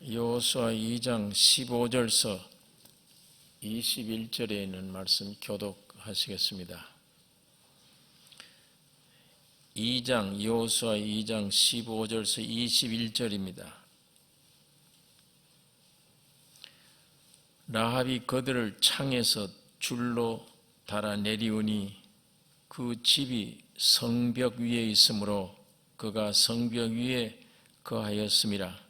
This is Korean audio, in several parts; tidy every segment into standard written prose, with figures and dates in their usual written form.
여호수아 2장 15절서 21절에 있는 말씀 교독하시겠습니다. 여호수아 2장 15절서 21절입니다. 라합이 그들을 창에서 줄로 달아 내리우니 그 집이 성벽 위에 있으므로 그가 성벽 위에 거하였음이라.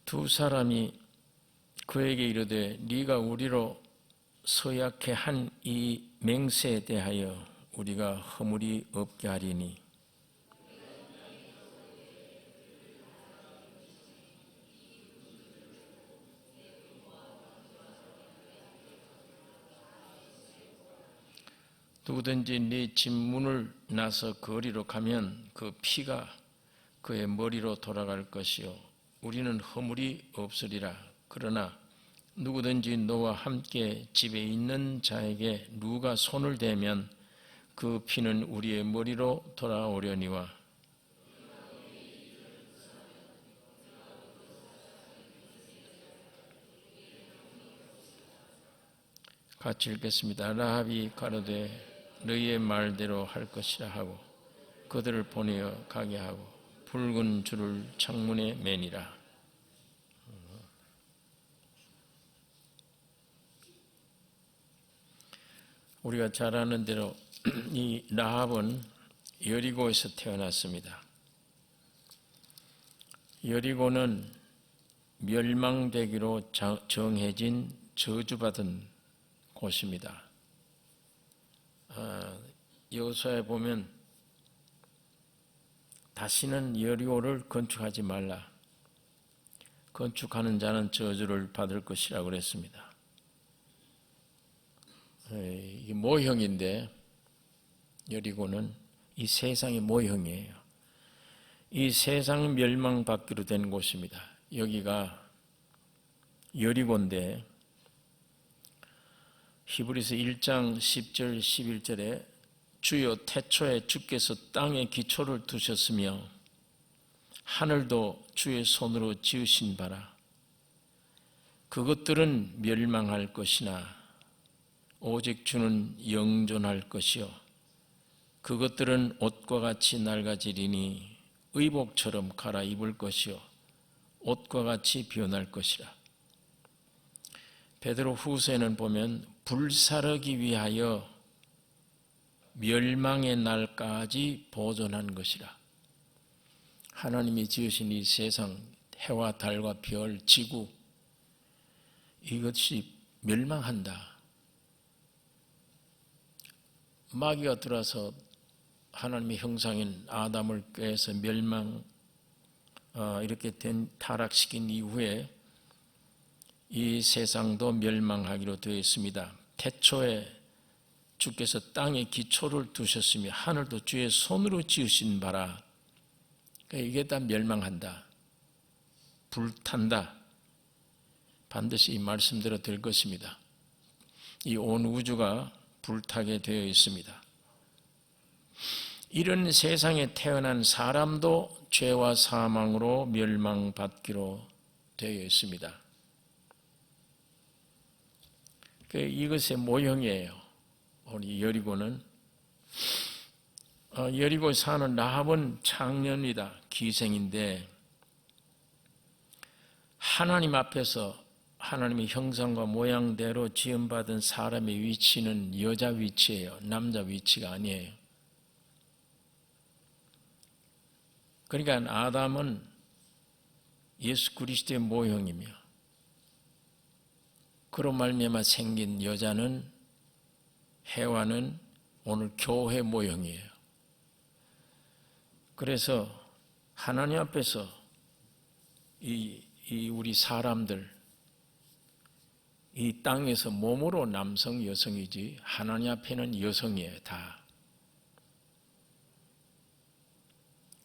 두 사람이 그에게 이르되 네가 우리로 서약해 한 이 맹세에 대하여 우리가 허물이 없게 하리니 누구든지 네 집 문을 나서 거리로 가면 그 피가 그의 머리로 돌아갈 것이요 우리는 허물이 없으리라. 그러나 누구든지 너와 함께 집에 있는 자에게 누가 손을 대면 그 피는 우리의 머리로 돌아오려니와 같이 읽겠습니다. 라합이 가로되 너희의 말대로 할 것이라 하고 그들을 보내어 가게 하고 붉은 줄을 창문에 매니라. 우리가 잘 아는 대로 이 라합은 여리고에서 태어났습니다. 여리고는 멸망되기로 정해진 저주받은 곳입니다. 여호수아에 보면 다시는 여리고를 건축하지 말라. 건축하는 자는 저주를 받을 것이라고 그랬습니다. 이게 모형인데 여리고는 이 세상의 모형이에요. 이 세상 멸망받기로 된 곳입니다. 여기가 여리고인데 히브리서 1장 10절 11절에 주여 태초에 주께서 땅에 기초를 두셨으며 하늘도 주의 손으로 지으신 바라 그것들은 멸망할 것이나 오직 주는 영존할 것이요 그것들은 옷과 같이 낡아지리니 의복처럼 갈아입을 것이요 옷과 같이 변할 것이라. 베드로 후서에는 보면 불사르기 위하여 멸망의 날까지 보존한 것이라. 하나님이 지으신 이 세상 해와 달과 별, 지구 이것이 멸망한다. 마귀가 들어서 하나님의 형상인 아담을 꾀해서 이렇게 타락시킨 이후에 이 세상도 멸망하기로 되어 있습니다. 태초에 주께서 땅에 기초를 두셨으며 하늘도 주의 손으로 지으신 바라. 이게 다 멸망한다. 불탄다. 반드시 이 말씀대로 될 것입니다. 이 온 우주가 불타게 되어 있습니다. 이런 세상에 태어난 사람도 죄와 사망으로 멸망받기로 되어 있습니다. 이것의 모형이에요. 우리 여리고는 여리고 사는 라합은 창녀이다. 기생인데 하나님 앞에서 하나님의 형상과 모양대로 지음받은 사람의 위치는 여자 위치예요. 남자 위치가 아니에요. 그러니까 아담은 예수 그리스도의 모형이며 그로 말미암아 생긴 여자는 해와는 오늘 교회 모형이에요. 그래서 하나님 앞에서 이 우리 사람들 이 땅에서 몸으로 남성 여성이지 하나님 앞에는 여성이에요. 다.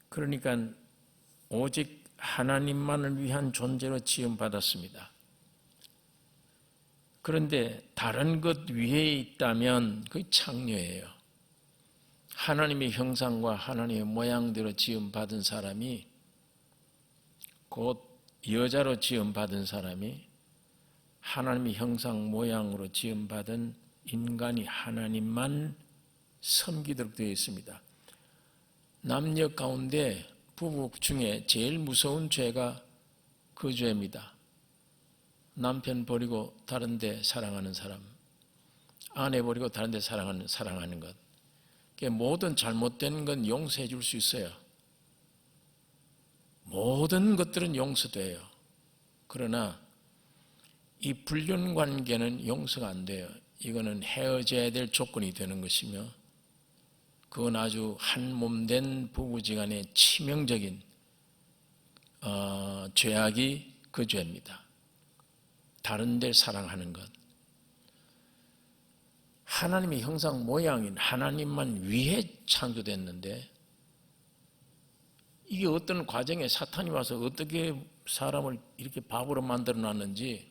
그러니까 오직 하나님만을 위한 존재로 지음받았습니다. 그런데 다른 것 위에 있다면 그게 창녀예요. 하나님의 형상과 하나님의 모양대로 지음받은 사람이, 곧 여자로 지음받은 사람이 하나님의 형상 모양으로 지음받은 인간이 하나님만 섬기도록 되어 있습니다. 남녀 가운데 부부 중에 제일 무서운 죄가 그 죄입니다. 남편 버리고 다른 데 사랑하는 사람, 아내 버리고 다른 데 사랑하는 것. 모든 잘못된 건 용서해 줄 수 있어요. 모든 것들은 용서돼요. 그러나 이 불륜 관계는 용서가 안 돼요. 이거는 헤어져야 될 조건이 되는 것이며, 그건 아주 한몸된 부부지간의 치명적인 죄악이 그 죄입니다. 다른 데 사랑하는 것. 하나님의 형상 모양인 하나님만 위해 창조됐는데, 이게 어떤 과정에 사탄이 와서 어떻게 사람을 이렇게 바보로 만들어 놨는지,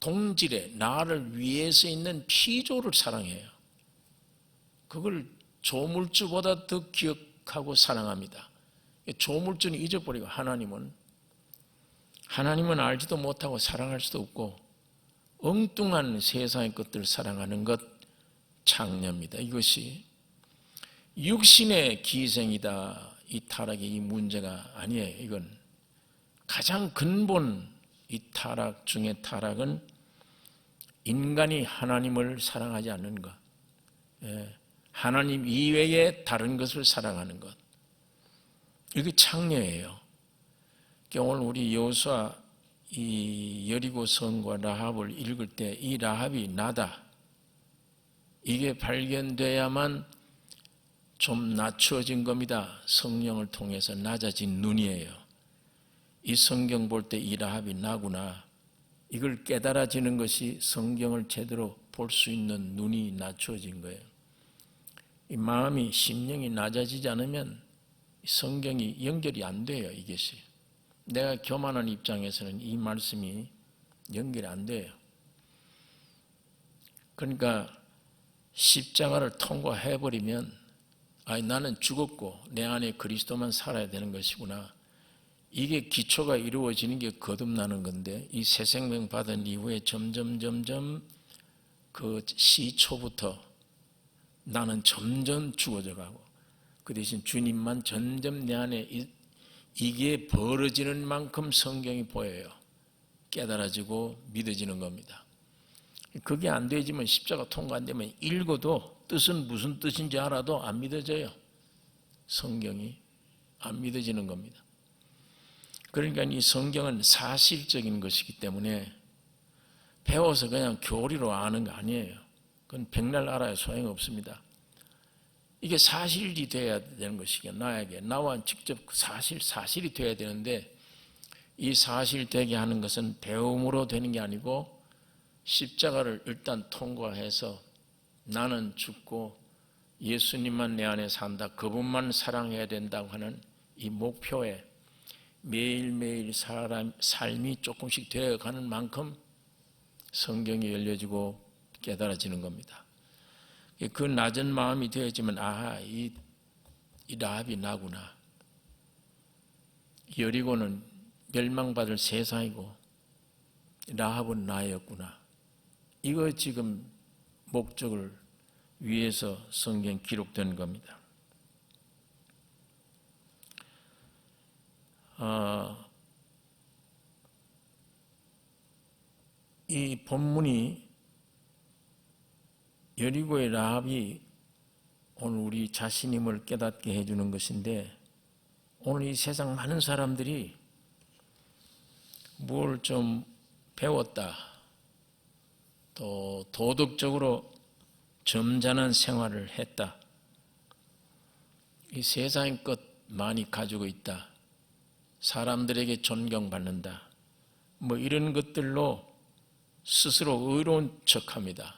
동질에 나를 위해서 있는 피조를 사랑해요. 그걸 조물주보다 더 기억하고 사랑합니다. 조물주는 잊어버리고 하나님은 알지도 못하고 사랑할 수도 없고, 엉뚱한 세상의 것들을 사랑하는 것, 창녀입니다. 이것이 육신의 기생이다. 이 타락의 이 문제가 아니에요. 이건 가장 근본, 이 타락 중에 타락은 인간이 하나님을 사랑하지 않는 것, 하나님 이외에 다른 것을 사랑하는 것, 이게 창녀예요. 오늘 우리 여호수아 이 여리고 성과 라합을 읽을 때 이 라합이 나다, 이게 발견돼야만 좀 낮춰진 겁니다. 성령을 통해서 낮아진 눈이에요. 이 성경 볼 때 이 라합이 나구나, 이걸 깨달아지는 것이 성경을 제대로 볼 수 있는 눈이 낮춰진 거예요. 이 마음이, 심령이 낮아지지 않으면 성경이 연결이 안 돼요. 이것이 내가 교만한 입장에서는 이 말씀이 연결이 안 돼요. 그러니까 십자가를 통과해버리면, 나는 죽었고 내 안에 그리스도만 살아야 되는 것이구나, 이게 기초가 이루어지는 게 거듭나는 건데, 이 새 생명 받은 이후에 점점 그 시초부터 나는 점점 죽어져 가고, 그 대신 주님만 점점 내 안에, 이게 벌어지는 만큼 성경이 보여요. 깨달아지고 믿어지는 겁니다. 그게 안 되지만, 십자가 통과 안 되면 읽어도 뜻은 무슨 뜻인지 알아도 안 믿어져요. 성경이 안 믿어지는 겁니다. 그러니까 이 성경은 사실적인 것이기 때문에 배워서 그냥 교리로 아는 거 아니에요. 그건 백날 알아야 소용없습니다. 이게 사실이 돼야 되는 것이고, 나와 직접 사실이 돼야 되는데, 이 사실 되게 하는 것은 배움으로 되는 게 아니고, 십자가를 일단 통과해서 나는 죽고 예수님만 내 안에 산다, 그분만 사랑해야 된다고 하는 이 목표에 매일매일 삶이 조금씩 되어가는 만큼 성경이 열려지고 깨달아지는 겁니다. 그 낮은 마음이 되어지면, 이 라합이 나구나, 여리고는 멸망받을 세상이고 라합은 나였구나, 이거 지금 목적을 위해서 성경 기록된 겁니다. 이 본문이 여리고의 라합이 오늘 우리 자신임을 깨닫게 해주는 것인데, 오늘 이 세상 많은 사람들이 뭘 좀 배웠다, 또 도덕적으로 점잖은 생활을 했다, 이 세상의 것 많이 가지고 있다, 사람들에게 존경받는다, 뭐 이런 것들로 스스로 의로운 척합니다.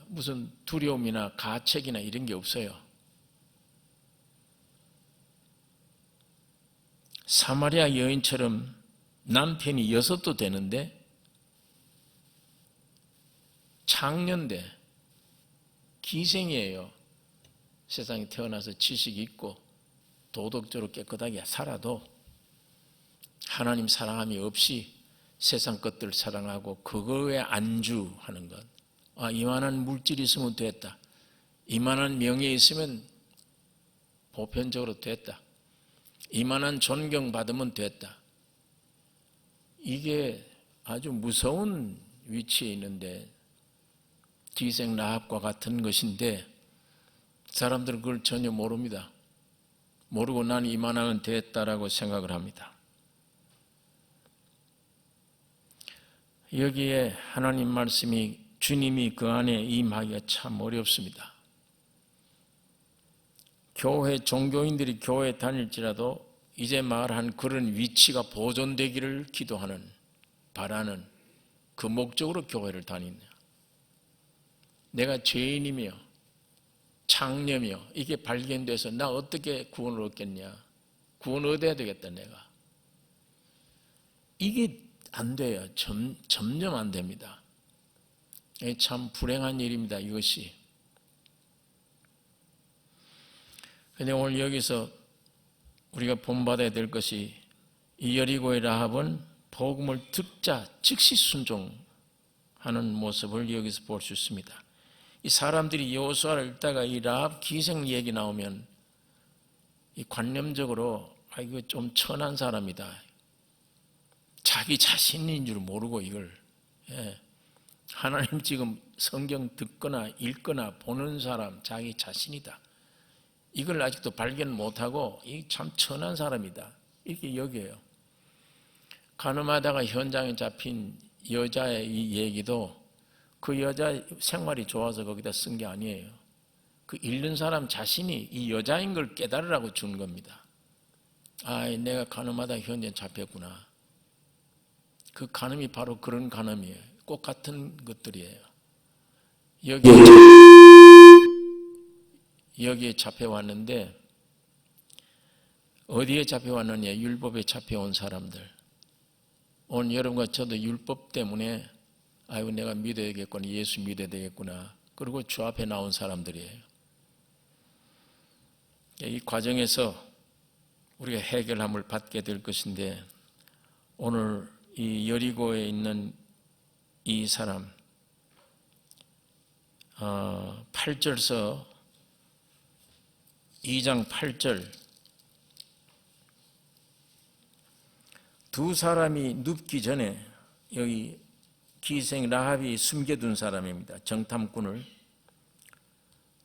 무슨 두려움이나 가책이나 이런 게 없어요. 사마리아 여인처럼 남편이 6도 되는데 창녀인데 기생이에요. 세상에 태어나서 지식이 있고 도덕적으로 깨끗하게 살아도 하나님 사랑함이 없이 세상 것들 사랑하고 그거에 안주하는 것. 이만한 물질이 있으면 됐다. 이만한 명예 있으면 보편적으로 됐다. 이만한 존경받으면 됐다. 이게 아주 무서운 위치에 있는데 기생 라합과 같은 것인데 사람들은 그걸 전혀 모릅니다. 모르고 난 이만하면 됐다라고 생각을 합니다. 여기에 하나님 말씀이 주님이 그 안에 임하기가 참 어렵습니다. 교회 종교인들이 교회 다닐지라도 이제 말한 그런 위치가 보존되기를 기도하는 바라는 그 목적으로 교회를 다니냐. 내가 죄인이며 창녀며 이게 발견돼서 나 어떻게 구원을 얻겠냐. 구원을 얻어야 되겠다 내가. 이게 안 돼요. 점점 안 됩니다. 참 불행한 일입니다. 이것이. 그런데 오늘 여기서 우리가 본받아야 될 것이 이 여리고의 라합은 복음을 듣자 즉시 순종하는 모습을 여기서 볼 수 있습니다. 이 사람들이 여호수아를 읽다가 이 라합 기생 얘기 나오면 이 관념적으로 이거 좀 천한 사람이다. 자기 자신인 줄 모르고 이걸 하나님 지금 성경 듣거나 읽거나 보는 사람 자기 자신이다. 이걸 아직도 발견 못하고 이 참 천한 사람이다. 이렇게 여겨요. 가늠하다가 현장에 잡힌 여자의 이 얘기도 그 여자 생활이 좋아서 거기다 쓴 게 아니에요. 그 읽는 사람 자신이 이 여자인 걸 깨달으라고 준 겁니다. 내가 가늠하다 현장에 잡혔구나. 그 간음이 바로 그런 간음이에요. 꼭 같은 것들이에요. 여기에 잡혀왔는데 어디에 잡혀왔느냐. 율법에 잡혀온 사람들. 오늘 여러분과 저도 율법 때문에 내가 믿어야겠구나. 예수 믿어야 되겠구나. 그리고 주 앞에 나온 사람들이에요. 이 과정에서 우리가 해결함을 받게 될 것인데 오늘 이 여리고에 있는 이 사람 8절서 2장 8절 두 사람이 눕기 전에 여기 기생 라합이 숨겨둔 사람입니다. 정탐꾼을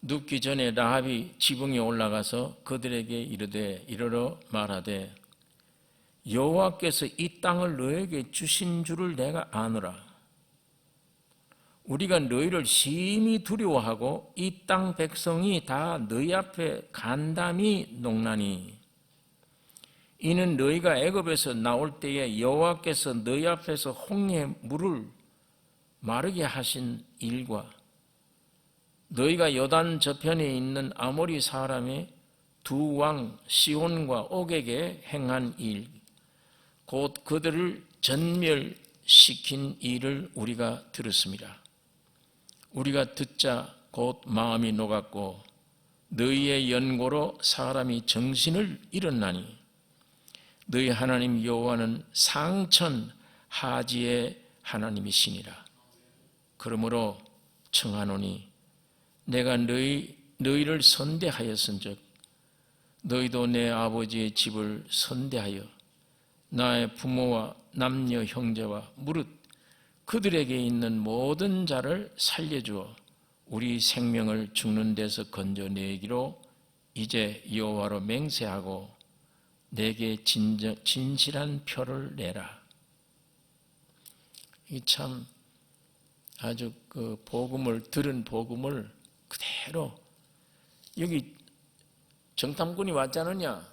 눕기 전에 라합이 지붕에 올라가서 그들에게 이르러 말하되 여호와께서 이 땅을 너에게 주신 줄을 내가 아노라. 우리가 너희를 심히 두려워하고 이 땅 백성이 다 너희 앞에 간담이 녹나니 이는 너희가 애굽에서 나올 때에 여호와께서 너희 앞에서 홍해 물을 마르게 하신 일과 너희가 요단 저편에 있는 아모리 사람의 두 왕 시온과 옥에게 행한 일 곧 그들을 전멸시킨 일을 우리가 들었습니다. 우리가 듣자 곧 마음이 녹았고 너희의 연고로 사람이 정신을 잃었나니 너희 하나님 여호와는 상천 하지의 하나님이시니라. 그러므로 청하노니 내가 너희를 선대하였은즉 너희도 내 아버지의 집을 선대하여 나의 부모와 남녀 형제와 무릇 그들에게 있는 모든 자를 살려주어 우리 생명을 죽는 데서 건져내기로 이제 여호와로 맹세하고 내게 진실한 표를 내라. 이 참 아주 그 들은 복음을 그대로 여기 정탐꾼이 왔지 않느냐.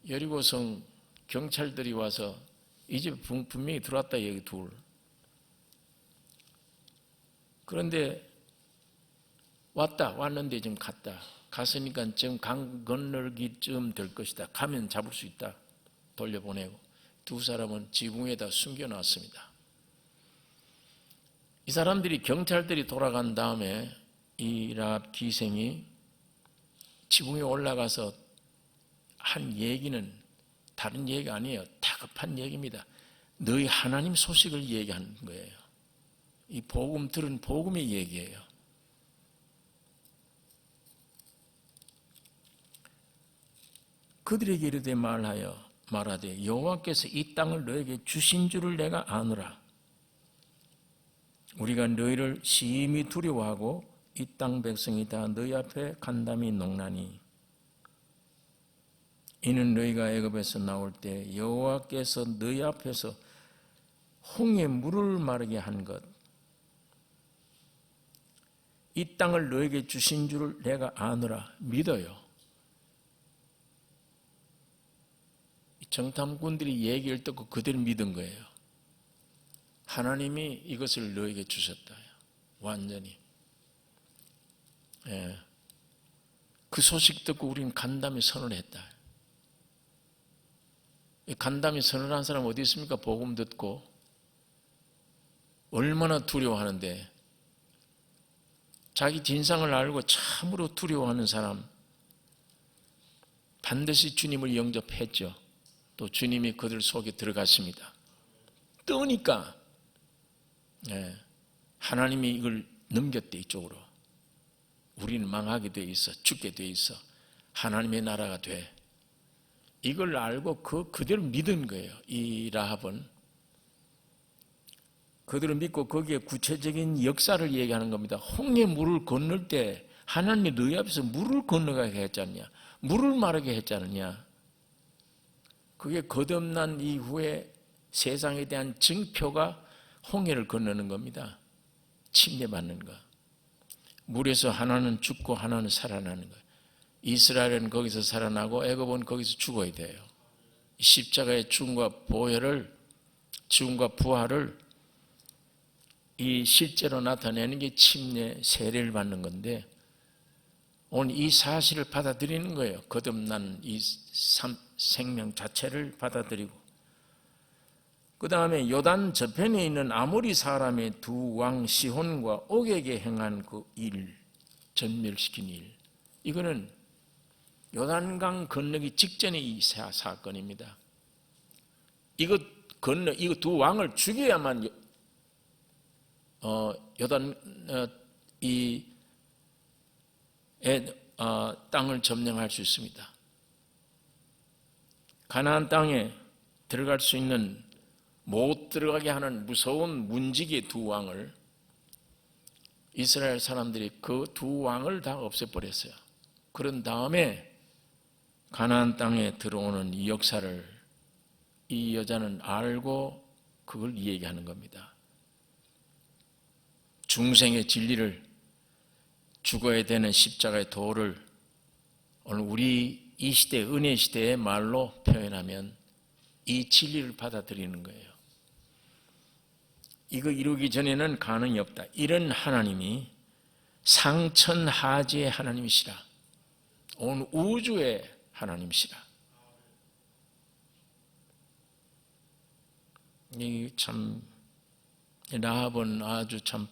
여리고성 경찰들이 와서 이 집에 분명히 들어왔다 여기 둘. 그런데 왔는데 지금 갔다. 갔으니까 지금 강 건너기쯤 될 것이다. 가면 잡을 수 있다. 돌려보내고 두 사람은 지붕에다 숨겨놨습니다. 이 사람들이 경찰들이 돌아간 다음에 이 라합 기생이 지붕에 올라가서 한 얘기는 다른 얘기가 아니에요. 다급한 얘기입니다. 너희 하나님 소식을 얘기하는 거예요. 이 복음 들은 복음의 얘기예요. 그들에게 이르되 말하되 여호와께서 이 땅을 너에게 주신 줄을 내가 아노라. 우리가 너희를 심히 두려워하고 이 땅 백성이 다 너희 앞에 간담이 농나니 이는 너희가 애굽에서 나올 때 여호와께서 너희 앞에서 홍해 물을 마르게 한 것, 이 땅을 너에게 주신 줄을 내가 아노라. 믿어요. 정탐꾼들이 얘기를 듣고 그대로 믿은 거예요. 하나님이 이것을 너에게 주셨다. 완전히. 예. 그 소식 듣고 우리는 간담이 선언을 했다. 간담이 선언한 사람 어디 있습니까? 복음 듣고 얼마나 두려워하는데, 자기 진상을 알고 참으로 두려워하는 사람 반드시 주님을 영접했죠. 또 주님이 그들 속에 들어갔습니다. 뜨니까 하나님이 이걸 넘겼대. 이쪽으로. 우리는 망하게 돼 있어. 죽게 돼 있어. 하나님의 나라가 돼. 이걸 알고 그대로 믿은 거예요. 이 라합은 그들을 믿고 거기에 구체적인 역사를 얘기하는 겁니다. 홍해 물을 건널 때 하나님이 너희 앞에서 물을 건너가게 했지 않냐, 물을 마르게 했지 않느냐. 그게 거듭난 이후에 세상에 대한 증표가 홍해를 건너는 겁니다. 침례받는 것. 물에서 하나는 죽고 하나는 살아나는 것. 이스라엘은 거기서 살아나고 애굽은 거기서 죽어야 돼요. 십자가의 죽음과 부활을 이 실제로 나타내는 게 침례 세례를 받는 건데, 오늘 이 사실을 받아들이는 거예요. 거듭난 이 생명 자체를 받아들이고, 그 다음에 요단 저편에 있는 아모리 사람의 두 왕 시혼과 옥에게 행한 그 일, 전멸시킨 일, 이거는 요단강 건너기 직전의 이 사건입니다. 이거 두 왕을 죽여야만 땅을 점령할 수 있습니다. 가나안 땅에 들어갈 수 있는, 못 들어가게 하는 무서운 문지기의 두 왕을, 이스라엘 사람들이 그 두 왕을 다 없애버렸어요. 그런 다음에 가나안 땅에 들어오는 이 역사를 이 여자는 알고 그걸 얘기하는 겁니다. 중생의 진리를, 죽어야 되는 십자가의 도를 오늘 우리 이 시대, 은혜 시대의 말로 표현하면 이 진리를 받아들이는 거예요. 이거 이루기 전에는 가능이 없다. 이런 하나님이 상천하지의 하나님이시라. 온 우주의 하나님이시라. 이 참, 라합은 아주 참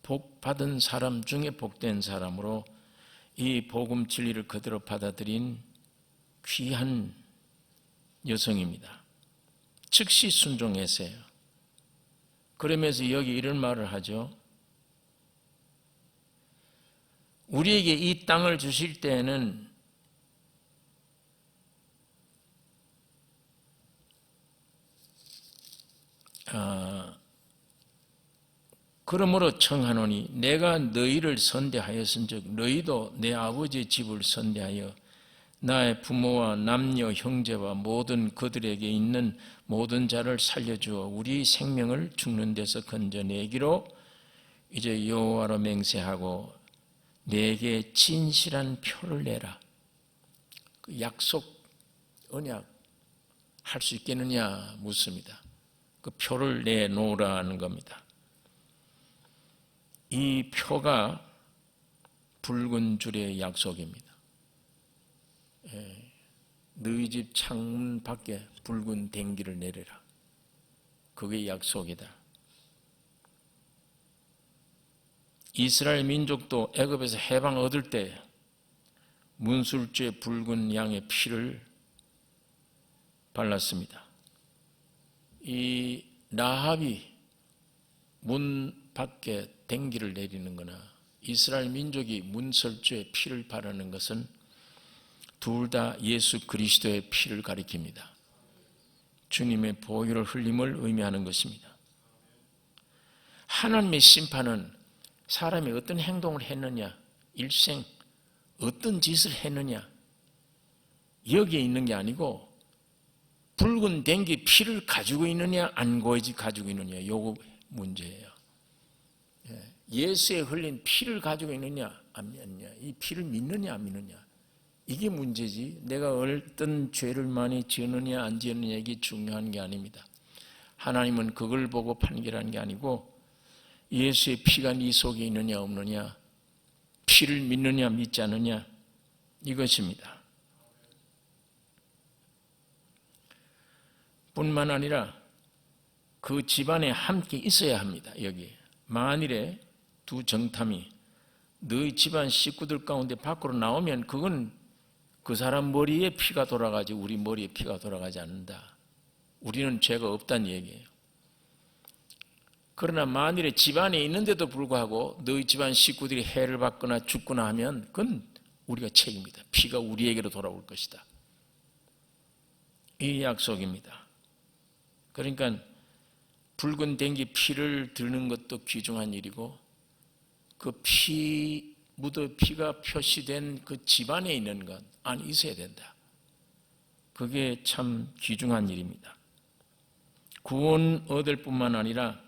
복받은 사람 중에 복된 사람으로 이 복음 진리를 그대로 받아들인 귀한 여성입니다. 즉시 순종했어요. 그러면서 여기 이런 말을 하죠. 우리에게 이 땅을 주실 때에는 그러므로 청하노니 내가 너희를 선대하였은즉 너희도 내 아버지의 집을 선대하여 나의 부모와 남녀 형제와 모든 그들에게 있는 모든 자를 살려주어 우리 생명을 죽는 데서 건져내기로 이제 여호와로 맹세하고 내게 진실한 표를 내라. 그 약속, 언약 할 수 있겠느냐 묻습니다. 그 표를 내놓으라는 겁니다. 이 표가 붉은 줄의 약속입니다. 너희 집 창문 밖에 붉은 댕기를 내려라. 그게 약속이다. 이스라엘 민족도 애굽에서 해방 얻을 때 문술주의 붉은 양의 피를 발랐습니다. 이 라합이 문 밖에 댕기를 내리는 거나 이스라엘 민족이 문설주의 피를 바르는 것은 둘 다 예수 그리스도의 피를 가리킵니다. 주님의 보혈을 흘림을 의미하는 것입니다. 하나님의 심판은 사람이 어떤 행동을 했느냐, 일생 어떤 짓을 했느냐, 여기에 있는 게 아니고 붉은 댕기 피를 가지고 있느냐 안 가지고 있느냐, 요거 문제예요. 예수의 흘린 피를 가지고 있느냐 안 믿느냐, 이 피를 믿느냐 안 믿느냐, 이게 문제지 내가 어떤 죄를 많이 지었느냐 안 지었느냐 이게 중요한 게 아닙니다. 하나님은 그걸 보고 판결하는 게 아니고 예수의 피가 네 속에 있느냐 없느냐, 피를 믿느냐 믿지 않느냐, 이것입니다. 뿐만 아니라 그 집안에 함께 있어야 합니다. 여기 만일에 두 정탐이 너희 집안 식구들 가운데 밖으로 나오면 그건 그 사람 머리에 피가 돌아가지 우리 머리에 피가 돌아가지 않는다. 우리는 죄가 없다는 얘기예요. 그러나 만일에 집안에 있는데도 불구하고 너희 집안 식구들이 해를 받거나 죽거나 하면 그건 우리가 책임이다. 피가 우리에게로 돌아올 것이다. 이 약속입니다. 그러니까 붉은 댕기 피를 드는 것도 귀중한 일이고 그 피가 표시된 그 집안에 있는 것 안에 있어야 된다. 그게 참 귀중한 일입니다. 구원 얻을 뿐만 아니라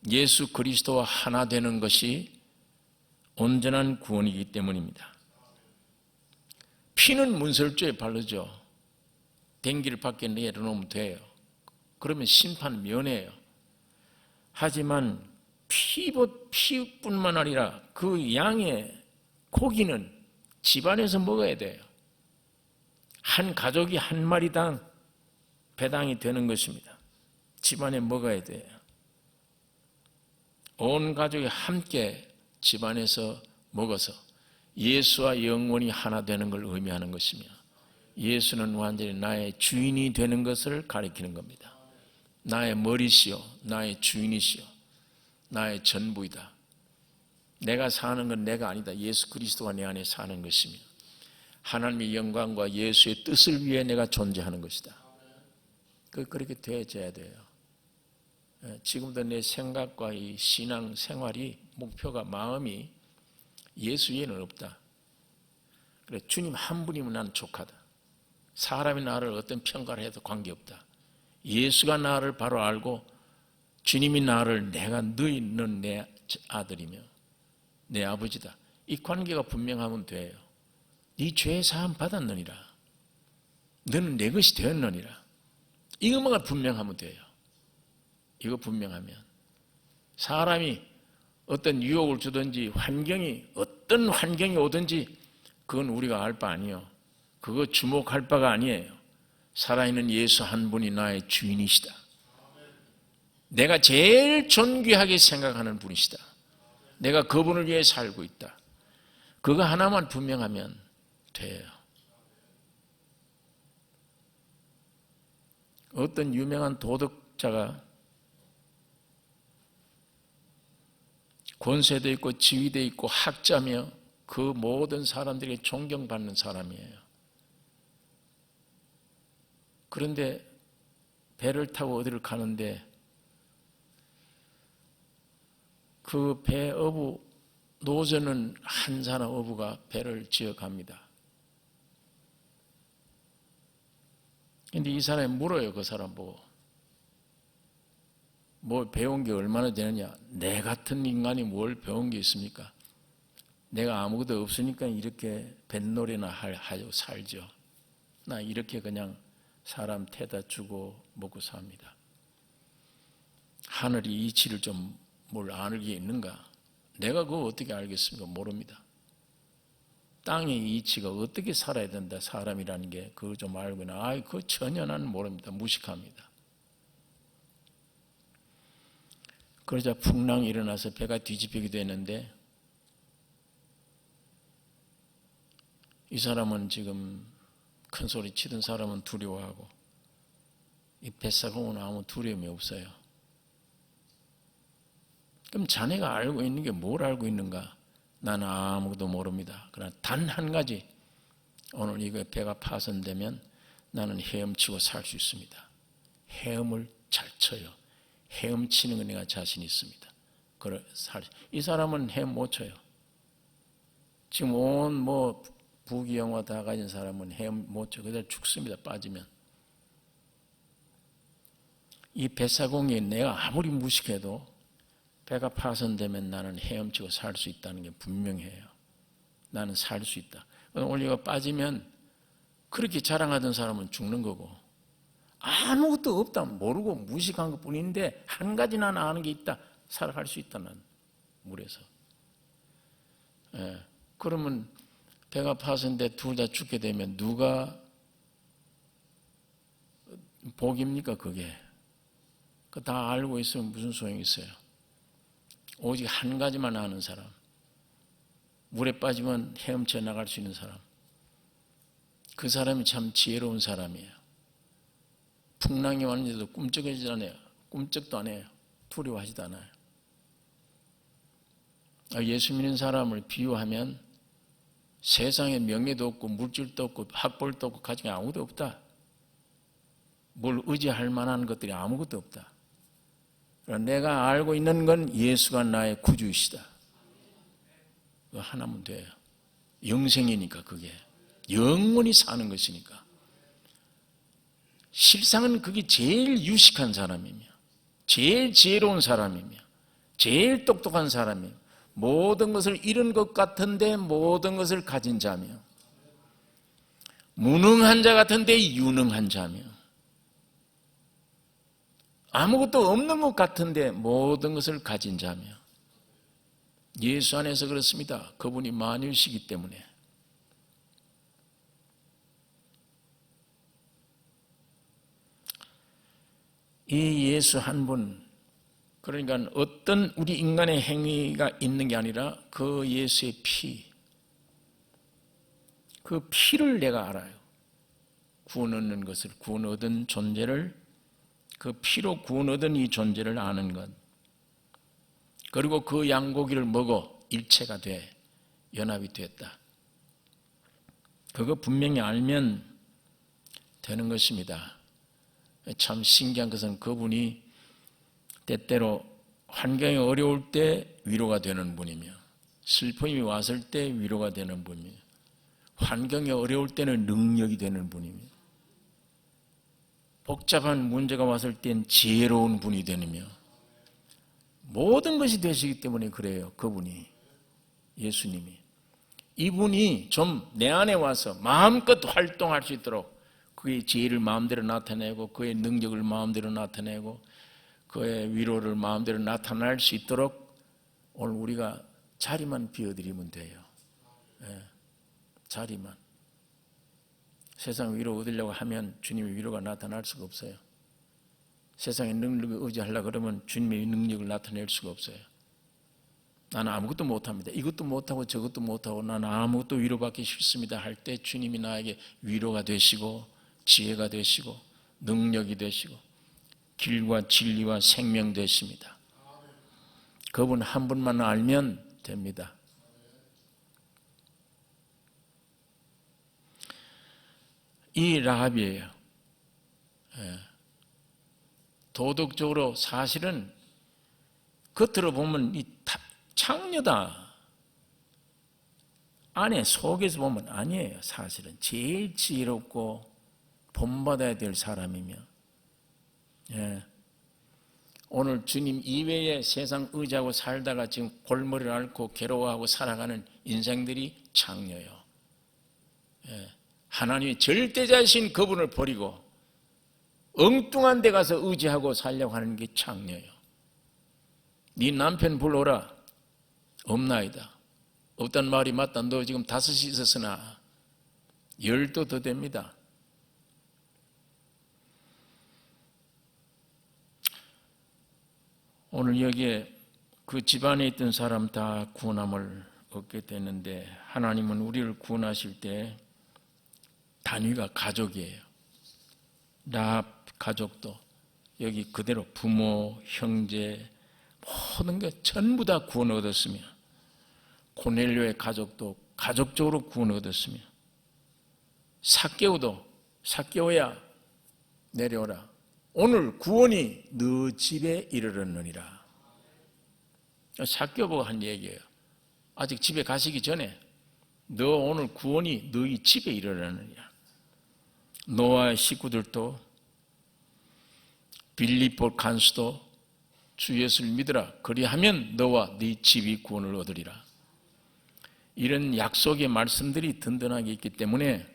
예수 그리스도와 하나 되는 것이 온전한 구원이기 때문입니다. 피는 문설주에 바르죠. 댕기를 밖에 내려놓으면 돼요. 그러면 심판 면해요. 하지만 피뿐만 아니라 그 양의 고기는 집안에서 먹어야 돼요. 한 가족이 한 마리당 배당이 되는 것입니다. 집안에 먹어야 돼요. 온 가족이 함께 집안에서 먹어서 예수와 영원히 하나 되는 걸 의미하는 것이며 예수는 완전히 나의 주인이 되는 것을 가리키는 겁니다. 나의 머리시요 나의 주인이시요 나의 전부이다. 내가 사는 건 내가 아니다. 예수 그리스도가 내 안에 사는 것이며 하나님의 영광과 예수의 뜻을 위해 내가 존재하는 것이다. 그렇게 되어져야 돼요. 지금도 내 생각과 이 신앙 생활이 목표가 마음이 예수 위에는 없다. 그래 주님 한 분이면 나는 족하다. 사람이 나를 어떤 평가를 해도 관계없다. 예수가 나를 바로 알고 주님이 나를 너희는 내 아들이며 내 아버지다. 이 관계가 분명하면 돼요. 네 죄 사함 받았느니라. 너는 내 것이 되었느니라. 이것만 분명하면 돼요. 이거 분명하면 사람이 어떤 유혹을 주든지 어떤 환경이 오든지 그건 우리가 알 바 아니에요. 그거 주목할 바가 아니에요. 살아있는 예수 한 분이 나의 주인이시다. 내가 제일 존귀하게 생각하는 분이시다. 내가 그분을 위해 살고 있다. 그거 하나만 분명하면 돼요. 어떤 유명한 도덕자가 권세도 있고 지위도 있고 학자며 그 모든 사람들이 존경받는 사람이에요. 그런데 배를 타고 어디를 가는데 그 배 어부 노저는 한 사람 어부가 배를 지어갑니다. 근데 이 사람이 물어요. 그 사람 보고 뭐 배운 게 얼마나 되느냐. 내 같은 인간이 뭘 배운 게 있습니까? 내가 아무것도 없으니까 이렇게 뱃놀이나 하고 살죠. 나 이렇게 그냥 사람 태다 주고 먹고 삽니다. 하늘이 이치를 좀 뭘 아는 게 있는가? 내가 그거 어떻게 알겠습니까? 모릅니다. 땅의 이치가 어떻게 살아야 된다. 사람이라는 게 그거 좀 알거나 그거 전혀 나는 모릅니다. 무식합니다. 그러자 풍랑이 일어나서 배가 뒤집히기도 했는데 이 사람은 지금 큰 소리 치던 사람은 두려워하고 이 벳사공은 아무 두려움이 없어요. 그럼 자네가 알고 있는 게 뭘 알고 있는가? 나는 아무것도 모릅니다. 그러나 단 한 가지, 오늘 이거 배가 파손되면 나는 헤엄치고 살 수 있습니다. 헤엄을 잘 쳐요. 헤엄치는 거 내가 자신 있습니다. 이 사람은 헤엄 못 쳐요. 지금 온 부귀영화 다 가진 사람은 헤엄 못 쳐. 그대로 죽습니다. 빠지면. 이 뱃사공이 내가 아무리 무식해도 배가 파손되면 나는 헤엄치고 살 수 있다는 게 분명해요. 나는 살 수 있다. 오늘 이거 빠지면 그렇게 자랑하던 사람은 죽는 거고, 아무것도 없다 모르고 무식한 것뿐인데 한 가지 나는 아는 게 있다. 살아갈 수 있다. 난 물에서. 그러면 배가 파손돼 둘 다 죽게 되면 누가 복입니까? 그게. 그 다 알고 있으면 무슨 소용이 있어요? 오직 한 가지만 아는 사람, 물에 빠지면 헤엄쳐 나갈 수 있는 사람, 그 사람이 참 지혜로운 사람이에요. 풍랑이 왔는데도 꿈쩍이지 않아요. 꿈쩍도 안 해요. 두려워하지도 않아요. 예수 믿는 사람을 비유하면 세상에 명예도 없고 물질도 없고 학벌도 없고 가진 게 아무것도 없다. 뭘 의지할 만한 것들이 아무것도 없다. 내가 알고 있는 건 예수가 나의 구주이시다. 그거 하나면 돼요. 영생이니까 그게. 영원히 사는 것이니까. 실상은 그게 제일 유식한 사람이며 제일 지혜로운 사람이며 제일 똑똑한 사람이며 모든 것을 잃은 것 같은데 모든 것을 가진 자며 무능한 자 같은데 유능한 자며 아무것도 없는 것 같은데 모든 것을 가진 자며 예수 안에서 그렇습니다. 그분이 만유시기 때문에. 이 예수 한 분, 그러니까 어떤 우리 인간의 행위가 있는 게 아니라 그 예수의 피, 그 피를 내가 알아요. 구원 얻는 것을, 구원 얻은 존재를, 그 피로 구원 얻은 이 존재를 아는 것. 그리고 그 양고기를 먹어 일체가 돼 연합이 됐다. 그거 분명히 알면 되는 것입니다. 참 신기한 것은 그분이 때때로 환경이 어려울 때 위로가 되는 분이며 슬픔이 왔을 때 위로가 되는 분이며 환경이 어려울 때는 능력이 되는 분이며 복잡한 문제가 왔을 땐 지혜로운 분이 되며 모든 것이 되시기 때문에 그래요. 그분이, 예수님이. 이분이 좀 내 안에 와서 마음껏 활동할 수 있도록 그의 지혜를 마음대로 나타내고 그의 능력을 마음대로 나타내고 그의 위로를 마음대로 나타날 수 있도록 오늘 우리가 자리만 비워드리면 돼요. 자리만. 세상 위로 얻으려고 하면 주님의 위로가 나타날 수가 없어요. 세상의 능력을 의지하려고 그러면 주님의 능력을 나타낼 수가 없어요. 나는 아무것도 못합니다. 이것도 못하고 저것도 못하고 나는 아무것도 위로받기 싫습니다 할 때 주님이 나에게 위로가 되시고 지혜가 되시고 능력이 되시고 길과 진리와 생명 되십니다. 그분 한 분만 알면 됩니다. 이 라합이에요. 도덕적으로 사실은 겉으로 보면 이 창녀다. 안에 속에서 보면 아니에요. 사실은 제일 지혜롭고 본받아야 될 사람이며 오늘 주님 이외에 세상 의지하고 살다가 지금 골머리를 앓고 괴로워하고 살아가는 인생들이 창녀예요. 하나님의 절대자이신 그분을 버리고 엉뚱한 데 가서 의지하고 살려고 하는 게 창녀예요. 네 남편 불러라. 없나이다. 없단 말이 맞다. 너 지금 5이 있었으나 10도 더 됩니다. 오늘 여기에 그 집안에 있던 사람 다 구원함을 얻게 되는데, 하나님은 우리를 구원하실 때 단위가 가족이에요. 라합 가족도 여기 그대로 부모, 형제 모든 게 전부 다 구원 얻었으며, 고넬료의 가족도 가족적으로 구원 얻었으며, 삭개오야 내려오라, 오늘 구원이 너 집에 이르렀느니라. 삭개오가 한 얘기예요. 아직 집에 가시기 전에 너 오늘 구원이 너희 집에 이르렀느니라. 노아의 식구들도, 빌립보 간수도 주 예수를 믿으라, 그리하면 너와 네 집이 구원을 얻으리라. 이런 약속의 말씀들이 든든하게 있기 때문에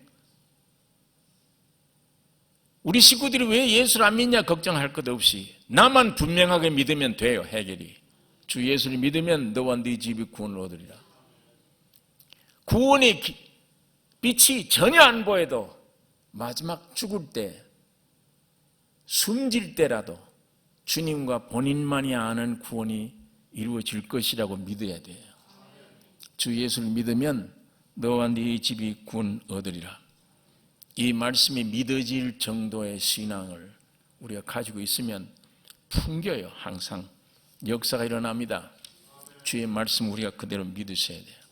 우리 식구들이 왜 예수를 안 믿냐 걱정할 것 없이 나만 분명하게 믿으면 돼요. 해결이. 주 예수를 믿으면 너와 네 집이 구원을 얻으리라. 구원의 빛이 전혀 안 보여도 마지막 죽을 때, 숨질 때라도 주님과 본인만이 아는 구원이 이루어질 것이라고 믿어야 돼요. 주 예수를 믿으면 너와 네 집이 구원 얻으리라. 이 말씀이 믿어질 정도의 신앙을 우리가 가지고 있으면 풍겨요. 항상 역사가 일어납니다. 주의 말씀 우리가 그대로 믿으셔야 돼요.